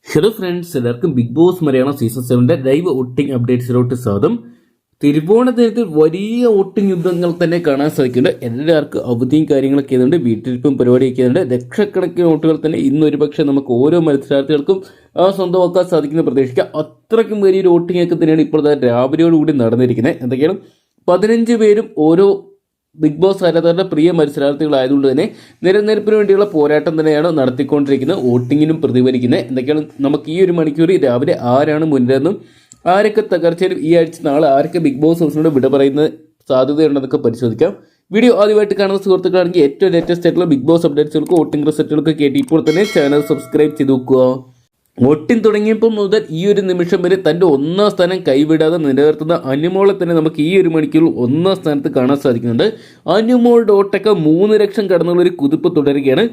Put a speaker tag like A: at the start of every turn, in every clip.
A: Hello friends, എല്ലാവർക്കും big boss Malayalam season 7 live voting അപ്ഡേറ്റ്സിലോട്ട് സ്വാഗതം. തിരുവോണ ദിനത്തിൽ വലിയ വോട്ടിംഗ് യുദ്ധങ്ങൾ തന്നെ കാണാൻ സാധിക്കുന്നുണ്ട്. എല്ലാവർക്കും അവധിയും കാര്യങ്ങളൊക്കെ ആയതുകൊണ്ട് വീട്ടിലിപ്പം പരിപാടിയൊക്കെ ആയതുകൊണ്ട് ലക്ഷക്കണക്കിന് വോട്ടുകൾ തന്നെ ഇന്ന് ഒരുപക്ഷെ നമുക്ക് ഓരോ മത്സരാർത്ഥികൾക്കും സ്വന്തമാക്കാൻ സാധിക്കുന്ന പ്രതീക്ഷിക്കാം. അത്രയ്ക്കും വലിയൊരു വോട്ടിംഗ് ഒക്കെ തന്നെയാണ് ഇപ്പോൾ രാവിലെയോടുകൂടി നടന്നിരിക്കുന്നത്. എന്തൊക്കെയാണ് 15 പേരും ഓരോ ബിഗ് ബോസ് ആരാധകരുടെ പ്രിയ മത്സരാർത്ഥികളായതുകൊണ്ട് തന്നെ നിലനിൽപ്പിന് വേണ്ടിയുള്ള പോരാട്ടം തന്നെയാണ് നടത്തിക്കൊണ്ടിരിക്കുന്നത്. വോട്ടിങ്ങിനും പ്രതിഫലിക്കുന്നത്. എന്തൊക്കെയാണ് നമുക്ക് ഈ ഒരു മണിക്കൂർ രാവിലെ ആരാണ് മുന്നിലെന്നും ആരൊക്കെ തകർച്ചയിലും ഈ ആഴ്ച നാളെ ആരൊക്കെ ബിഗ് ബോസ് ഹൗസിനോട് വിട പറയുന്ന സാധ്യതയുണ്ടെന്നൊക്കെ പരിശോധിക്കാം. വീഡിയോ ആദ്യമായിട്ട് കാണുന്ന സുഹൃത്തുക്കളാണെങ്കിൽ ഏറ്റവും ലേറ്റസ്റ്റ് ആയിട്ടുള്ള ബിഗ് ബോസ് അപ്ഡേറ്റ്സുകൾക്ക് വോട്ടിംഗ് റിസൾട്ടുകൾക്ക് കേട്ടി ഇപ്പോൾ തന്നെ ചാനൽ സബ്സ്ക്രൈബ് ചെയ്ത് നോക്കുക. വോട്ടിംഗ് തുടങ്ങിയപ്പോൾ മുതൽ ഈ ഒരു നിമിഷം വരെ തൻ്റെ ഒന്നാം സ്ഥാനം കൈവിടാതെ നിലനിർത്തുന്ന അനുമോളെ തന്നെ നമുക്ക് ഈ ഒരു മണിക്കൂറിൽ ഒന്നാം സ്ഥാനത്ത് കാണാൻ സാധിക്കുന്നുണ്ട്. അനുമോളുടെ വോട്ടൊക്കെ 3 ലക്ഷം കടന്നുള്ളൊരു കുതിപ്പ് തുടരുകയാണ്.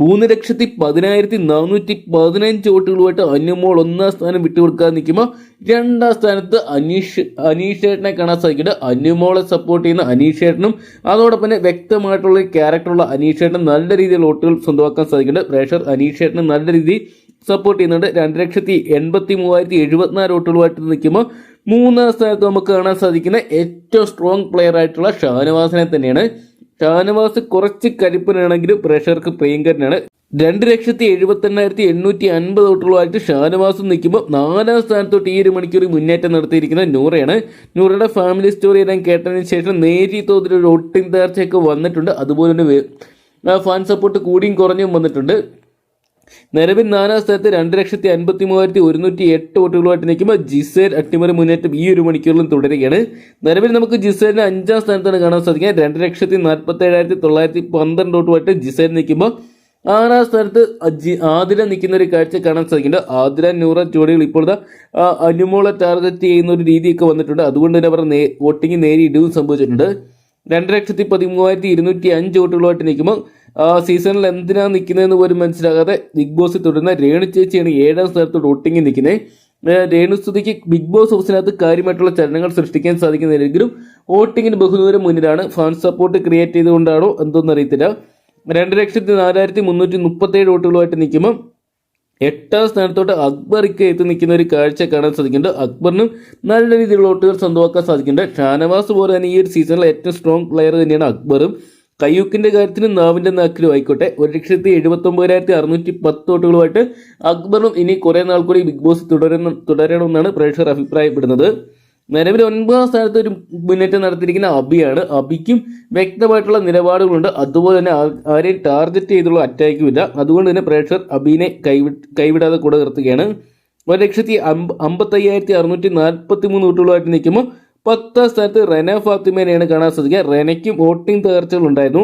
A: 3,10,415 വോട്ടുകളുമായിട്ട് അനുമോൾ ഒന്നാം സ്ഥാനം വിട്ടുകൊടുക്കാതെ നിൽക്കുമ്പോൾ രണ്ടാം സ്ഥാനത്ത് അനീഷേട്ടനെ കാണാൻ സാധിക്കുന്നുണ്ട്. അനുമോളെ സപ്പോർട്ട് ചെയ്യുന്ന അനീഷേട്ടനും അതോടൊപ്പം തന്നെ വ്യക്തമായിട്ടുള്ള ക്യാരക്ടറുള്ള അനീഷേട്ടനും നല്ല രീതിയിൽ വോട്ടുകൾ സ്വന്തമാക്കാൻ സാധിക്കുന്നുണ്ട്. പ്രേക്ഷകർ അനീഷേട്ടന് നല്ല രീതിയിൽ സപ്പോർട്ട് ചെയ്യുന്നുണ്ട്. 2,83,074 വോട്ടുകളുമായിട്ട് നിൽക്കുമ്പോൾ മൂന്നാം സ്ഥാനത്ത് നമുക്ക് കാണാൻ സാധിക്കുന്ന ഏറ്റവും സ്ട്രോങ് പ്ലെയർ ആയിട്ടുള്ള ഷാനവാസിനെ തന്നെയാണ്. ഷാനവാസ് കുറച്ച് കരുപ്പനാണെങ്കിലും പ്രേക്ഷകർക്ക് പ്രിയങ്കരനാണ്. 2,78,850 വോട്ടുകളുമായിട്ട് ഷാനവാസും നിൽക്കുമ്പോൾ നാലാം സ്ഥാനത്തോട്ട് ഈ ഒരു മണിക്കൂർ മുന്നേറ്റം നടത്തിയിരിക്കുന്ന നൂറയാണ്. നൂറയുടെ ഫാമിലി സ്റ്റോറി എല്ലാം കേട്ടതിന് ശേഷം നേരിയ തോതിലൊരു വോട്ടിംഗ് തകർച്ചയൊക്കെ വന്നിട്ടുണ്ട്. അതുപോലെ തന്നെ ഫാൻ സപ്പോർട്ട് കൂടിയും കുറഞ്ഞും വന്നിട്ടുണ്ട്. നിലവിൽ 4ാം സ്ഥാനത്ത് 2,53,108 വോട്ടുകളുമായിട്ട് നിൽക്കുമ്പോൾ ജിസേൽ അട്ടിമറി മുന്നേറ്റം ഈ ഒരു മണിക്കൂറിലും തുടരുകയാണ്. നിലവിൽ നമുക്ക് ജിസേലിനെ 5ാം സ്ഥാനത്താണ് കാണാൻ സാധിക്കുക. 2,47,912 വോട്ടുമായിട്ട് ജിസേൽ നിൽക്കുമ്പോൾ 6ാം സ്ഥാനത്ത് ആതിര നിൽക്കുന്ന ഒരു കാഴ്ച കാണാൻ സാധിക്കുന്നുണ്ട്. ആതിര നൂറ ജോഡികൾ ഇപ്പോൾ അനുമോളെ ടാർഗറ്റ് ചെയ്യുന്ന ഒരു രീതിയൊക്കെ വന്നിട്ടുണ്ട്. അതുകൊണ്ട് തന്നെ അവരുടെ വോട്ടിംഗ് നേരിയ ഇടിവും സംഭവിച്ചിട്ടുണ്ട്. 2,13,205 വോട്ടുകളുമായിട്ട് നിൽക്കുമ്പോൾ സീസണിൽ എന്തിനാണ് നിൽക്കുന്നതെന്ന് പോലും മനസ്സിലാകാതെ ബിഗ് ബോസിൽ തുടരുന്ന രേണു ചേച്ചിയാണ് 7ാം സ്ഥാനത്ത് വോട്ടിംഗ് നിൽക്കുന്നത്. രേണുസ്തുതിക്ക് ബിഗ് ബോസ് ഹൗസിനകത്ത് കാര്യമായിട്ടുള്ള ചലനങ്ങൾ സൃഷ്ടിക്കാൻ സാധിക്കുന്നില്ലെങ്കിലും വോട്ടിങ്ങിന് ബഹുദൂരം മുന്നിലാണ്. ഫാൻ സപ്പോർട്ട് ക്രിയേറ്റ് ചെയ്തുകൊണ്ടാണോ എന്തോന്നും അറിയത്തില്ല. 2,04,337 വോട്ടുകളുമായിട്ട് നിൽക്കുമ്പോൾ 8ാം സ്ഥാനത്തോട്ട് അക്ബർക്ക് എത്തി നിൽക്കുന്ന ഒരു കാഴ്ച കാണാൻ സാധിക്കുന്നുണ്ട്. അക്ബറിനും നല്ല രീതിയിലുള്ള വോട്ടുകൾ സ്വന്തമാക്കാൻ സാധിക്കുന്നുണ്ട്. ഷാനവാസ് പോലെ തന്നെ ഈ ഒരു സീസണിലെ ഏറ്റവും സ്ട്രോങ് പ്ലെയർ തന്നെയാണ് അക്ബറും. കയ്യൂക്കിന്റെ കാര്യത്തിലും നാവിന്റെ നാക്കിലും ആയിക്കോട്ടെ 1,79,610 വോട്ടുകളുമായിട്ട് അക്ബറും ഇനി കുറെ നാൾ കൂടി ബിഗ് ബോസ് തുടരണമെന്നാണ് പ്രേക്ഷകർ അഭിപ്രായപ്പെടുന്നത്. നിലവിൽ 9ാം സ്ഥാനത്ത് ഒരു മുന്നേറ്റം നടത്തിയിരിക്കുന്ന അബിയാണ്. അബിക്കും വ്യക്തമായിട്ടുള്ള നിലപാടുകളുണ്ട്. അതുപോലെ തന്നെ ആരെയും ടാർഗറ്റ് ചെയ്തുള്ള അറ്റാക്കുമില്ല. അതുകൊണ്ട് തന്നെ പ്രേക്ഷകർ അബിനെ കൈവിടാതെ കൂടെ നിർത്തുകയാണ്. 1,55,643 വോട്ടുകളുമായിട്ട് നിൽക്കുമ്പോൾ 10ാം സ്ഥാനത്ത് റെന ഫാത്തിമേനെയാണ് കാണാൻ സാധിക്കുക. റെനയ്ക്കും വോട്ടിംഗ് തകർച്ചകൾ ഉണ്ടായിരുന്നു.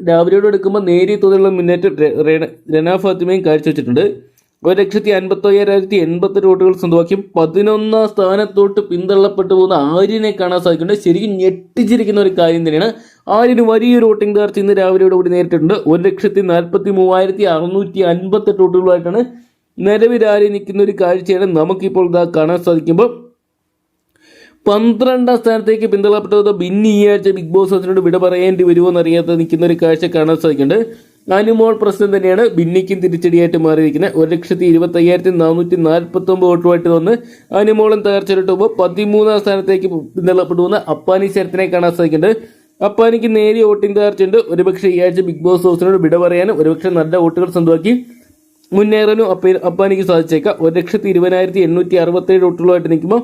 A: രാവിലെയോട് എടുക്കുമ്പോൾ നേരിയ തോതിലുള്ള മുന്നേറ്റം റെന ഫാത്തിമയും കാഴ്ചവെച്ചിട്ടുണ്ട്. 1,55,088 വോട്ടുകൾ സ്വന്തമാക്കി 11ാം സ്ഥാനത്തോട്ട് പിന്തള്ളപ്പെട്ടു പോകുന്ന ആര്യനെ കാണാൻ സാധിക്കുന്നുണ്ട്. ശരിക്കും ഞെട്ടിച്ചിരിക്കുന്ന ഒരു കാര്യം തന്നെയാണ്. ആര്യന് വലിയൊരു വോട്ടിംഗ് തകർച്ച ഇന്ന് രാവിലെയോട് കൂടി നേരിട്ടിട്ടുണ്ട്. 1,43,658 വോട്ടുകളുമായിട്ടാണ് നിലവിൽ ആര്യ നിൽക്കുന്ന ഒരു കാഴ്ചയാണ് നമുക്കിപ്പോൾ കാണാൻ സാധിക്കുമ്പോൾ 12ാം സ്ഥാനത്തേക്ക് പിന്തള്ളപ്പെട്ടത് ബിന്നി ഈ ആഴ്ച ബിഗ് ബോസ് ഹൗസിനോട് വിട പറയേണ്ടി വരുമോ എന്നറിയാതെ നിൽക്കുന്ന ഒരു കാഴ്ച കാണാൻ സാധിക്കുന്നുണ്ട്. അനുമോൾ പ്രശ്നം തന്നെയാണ് ബിന്നിക്കും തിരിച്ചടിയായിട്ട് മാറിയിരിക്കുന്നത്. 1,25,449 വോട്ടുമായിട്ട് വന്ന് അനുമോളും തകർച്ചയിലിട്ടുമ്പോൾ 13ാം സ്ഥാനത്തേക്ക് പിന്തള്ളപ്പെടുന്ന അപ്പാനി ശരത്തിനെ കാണാൻ സാധിക്കുന്നുണ്ട്. അപ്പാനിക്ക് നേരിയ വോട്ടിംഗ് തകർച്ചയുണ്ട്. ഒരുപക്ഷെ ഈ ആഴ്ച ബിഗ് ബോസ് ഹൗസിനോട് വിട പറയാനും ഒരുപക്ഷെ നല്ല വോട്ടുകൾ സ്വന്തമാക്കി മുന്നേറാനും അപ്പാനിക്ക് സാധിച്ചേക്കാം. 1,20,867 വോട്ടുകളുമായിട്ട് നിൽക്കുമ്പോൾ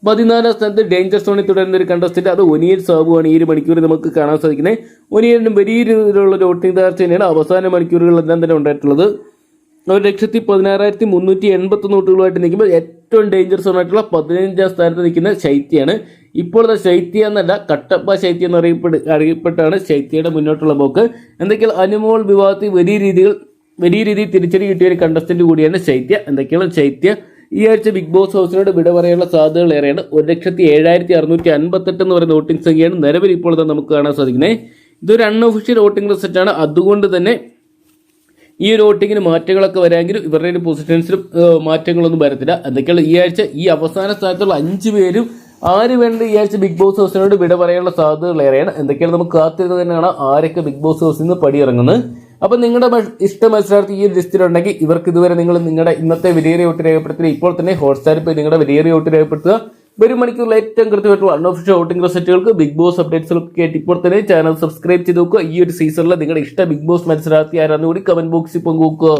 A: 14ാം സ്ഥാനത്ത് ഡേഞ്ചർ സോണിൽ തുടരുന്ന ഒരു കണ്ടസ്റ്റന്റ് അത് ഒനിയൻ സാബുവാണ്. ഈ ഒരു മണിക്കൂർ നമുക്ക് കാണാൻ സാധിക്കുന്നത്. ഒനിയനും വലിയ രീതിയിലുള്ള വോട്ടിംഗ് തകർച്ച തന്നെയാണ് അവസാന മണിക്കൂറുകളെല്ലാം തന്നെ ഉണ്ടായിട്ടുള്ളത്. 1,16,381 വോട്ടുകളുമായിട്ട് നിൽക്കുമ്പോൾ ഏറ്റവും ഡേഞ്ചർ സോൺ ആയിട്ടുള്ള 15ാം സ്ഥാനത്ത് നിൽക്കുന്ന ശൈത്യയാണ്. ഇപ്പോഴത്തെ ശൈത്യ എന്നല്ല കട്ടപ്പ ശൈത്യം എന്ന് അറിയപ്പെട്ടാണ് ശൈത്യയുടെ മുന്നോട്ടുള്ള പോക്ക്. എന്തൊക്കെയാണ് അനുമോൾ വിവാദത്തിൽ വലിയ രീതിയിൽ തിരിച്ചടി കിട്ടിയ ഒരു കണ്ടസ്റ്റന്റ് കൂടിയാണ് ശൈത്യ. എന്തൊക്കെയാണ് ശൈത്യ ഈ ആഴ്ച ബിഗ് ബോസ് ഹൗസിനോട് വിട പറയാനുള്ള സാധ്യതകൾ ഏറെയാണ്. 1,07,658 എന്ന് പറയുന്ന വോട്ടിംഗ് സംഖ്യയാണ് നിലവിൽ ഇപ്പോൾ നമുക്ക് കാണാൻ സാധിക്കുന്നത്. ഇതൊരു അൺഒഫീഷ്യൽ വോട്ടിംഗ് റിസൾട്ടാണ്. അതുകൊണ്ട് തന്നെ ഈ ഒരു വോട്ടിങ്ങിന് മാറ്റങ്ങളൊക്കെ വരാമെങ്കിലും ഇവരുടെ ഒരു പൊസിഷൻസിലും മാറ്റങ്ങളൊന്നും വരത്തില്ല. എന്തൊക്കെയാണ് ഈ ആഴ്ച ഈ അവസാന സ്ഥാനത്തുള്ള 5 പേരും ആര് വേണ്ട ഈ ആഴ്ച ബിഗ് ബോസ് ഹൗസിനോട് വിട പറയാനുള്ള സാധ്യതകൾ ഏറെയാണ്. എന്തൊക്കെയാണ് നമുക്ക് കാത്തിരുന്നത് തന്നെയാണ് ആരൊക്കെ ബിഗ് ബോസ് ഹൗസിൽ നിന്ന് പടിയിറങ്ങുന്നത്. അപ്പൊ നിങ്ങളുടെ ഇഷ്ട മത്സരാർത്ഥി ഈ ലിസ്റ്റിലുണ്ടെങ്കിൽ ഇവർക്ക് ഇതുവരെ നിങ്ങൾ നിങ്ങളുടെ ഇന്നത്തെ വിലയേറിയ വോട്ട് രേഖപ്പെടുത്തി ഇപ്പോൾ തന്നെ ഹോട്ട്സ്റ്റാറിൽ പോയി നിങ്ങളുടെ വിലയേറിയ വോട്ട് രേഖപ്പെടുത്തുക. വരും മണിക്കൂറിൽ ഏറ്റവും കൃത്യമായിട്ട് അൺഒഫീഷ്യൽ വോട്ടിംഗ് റിസൾട്ടുകൾക്ക് ബിഗ് ബോസ് അപ്ഡേറ്റ്സുകളൊക്കെ കേട്ട് ഇപ്പോൾ തന്നെ ചാനൽ സബ്സ്ക്രൈബ് ചെയ്ത് നോക്കുക. ഈ ഒരു സീസണിൽ നിങ്ങളുടെ ഇഷ്ട ബിഗ് ബോസ് മത്സരാർത്ഥി ആരാന്ന് കൂടി കമന്റ് ബോക്സിൽ പങ്കുവെക്കുക.